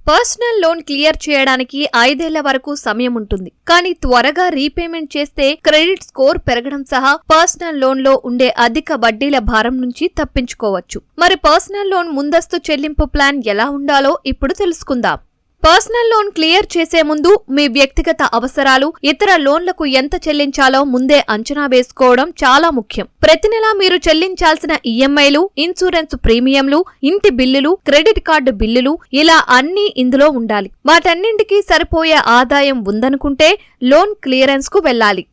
Personal loan clear చేయడానికి 5 ఏళ్ల వరకు సమయం ఉంటుంది. కానీ త్వరగా రీపేమెంట్ చేస్తే క్రెడిట్ స్కోర్ పెరగడం సహా పర్సనల్ లోన్ లో ఉండే అధిక వడ్డీల భారం నుంచి తప్పించుకోవచ్చు. మరి పర్సనల్ లోన్ ముందస్తు చెల్లింపు ప్లాన్ ఎలా ఉండాలో ఇప్పుడు తెలుసుకుందాం. పర్సనల్ లోన్ క్లియర్ చేసే ముందు మీ వ్యక్తిగత అవసరాలు, ఇతర లోన్లకు ఎంత చెల్లించాలో ముందే అంచనా వేసుకోవడం చాలా ముఖ్యం. ప్రతి నెలా మీరు చెల్లించాల్సిన ఈఎంఐలు, ఇన్సూరెన్స్ ప్రీమియంలు, ఇంటి బిల్లులు, క్రెడిట్ కార్డు బిల్లులు ఇలా అన్నీ ఇందులో ఉండాలి. వాటన్నింటికీ సరిపోయే ఆదాయం ఉందనుకుంటే లోన్ క్లియరెన్స్ కు వెళ్ళాలి.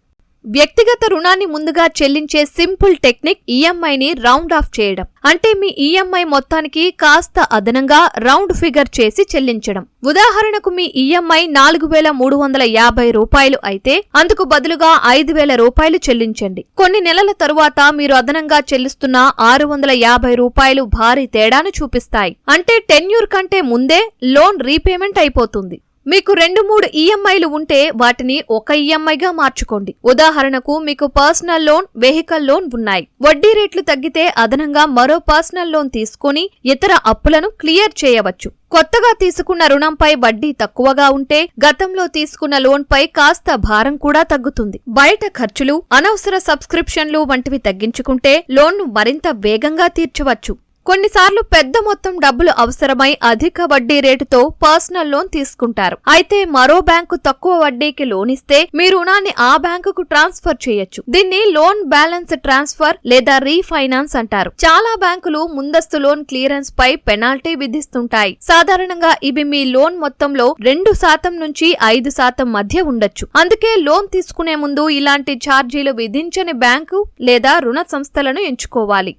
వ్యక్తిగత రుణాన్ని ముందుగా చెల్లించే సింపుల్ టెక్నిక్ ఈఎంఐని రౌండ్ ఆఫ్ చేయడం. అంటే మీ ఈఎంఐ మొత్తానికి కాస్త అదనంగా రౌండ్ ఫిగర్ చేసి చెల్లించడం. ఉదాహరణకు మీ ఈఎంఐ 4,350 రూపాయలు అయితే అందుకు బదులుగా 5,000 రూపాయలు చెల్లించండి. కొన్ని నెలల తరువాత మీరు అదనంగా చెల్లిస్తున్న 650 రూపాయలు భారీ తేడాను చూపిస్తాయి. అంటే టెన్యూర్ కంటే ముందే లోన్ రీపేమెంట్ అయిపోతుంది. మీకు 2-3 ఈఎంఐలు ఉంటే వాటిని ఒక ఈఎంఐగా మార్చుకోండి. ఉదాహరణకు మీకు పర్సనల్ లోన్, వెహికల్ లోన్ ఉన్నాయి. వడ్డీ రేట్లు తగ్గితే అదనంగా మరో పర్సనల్ లోన్ తీసుకుని ఇతర అప్పులను క్లియర్ చేయవచ్చు. కొత్తగా తీసుకున్న రుణంపై వడ్డీ తక్కువగా ఉంటే గతంలో తీసుకున్న లోన్పై కాస్త భారం కూడా తగ్గుతుంది. బయట ఖర్చులు, అనవసర సబ్స్క్రిప్షన్లు వంటివి తగ్గించుకుంటే లోన్ను మరింత వేగంగా తీర్చవచ్చు. కొన్నిసార్లు పెద్ద మొత్తం డబ్బులు అవసరమై అధిక వడ్డీ రేటుతో పర్సనల్ లోన్ తీసుకుంటారు. అయితే మరో బ్యాంకు తక్కువ వడ్డీకి లోన్ ఇస్తే మీ రుణాన్ని ఆ బ్యాంకుకు ట్రాన్స్ఫర్ చేయొచ్చు. దీన్ని లోన్ బ్యాలెన్స్ ట్రాన్స్ఫర్ లేదా రీఫైనాన్స్ అంటారు. చాలా బ్యాంకులు ముందస్తు లోన్ క్లియరెన్స్ పై పెనాల్టీ విధిస్తుంటాయి. సాధారణంగా ఇవి మీ లోన్ మొత్తంలో 2% నుంచి 5% మధ్య ఉండొచ్చు. అందుకే లోన్ తీసుకునే ముందు ఇలాంటి ఛార్జీలు విధించని బ్యాంకు లేదా రుణ సంస్థలను ఎంచుకోవాలి.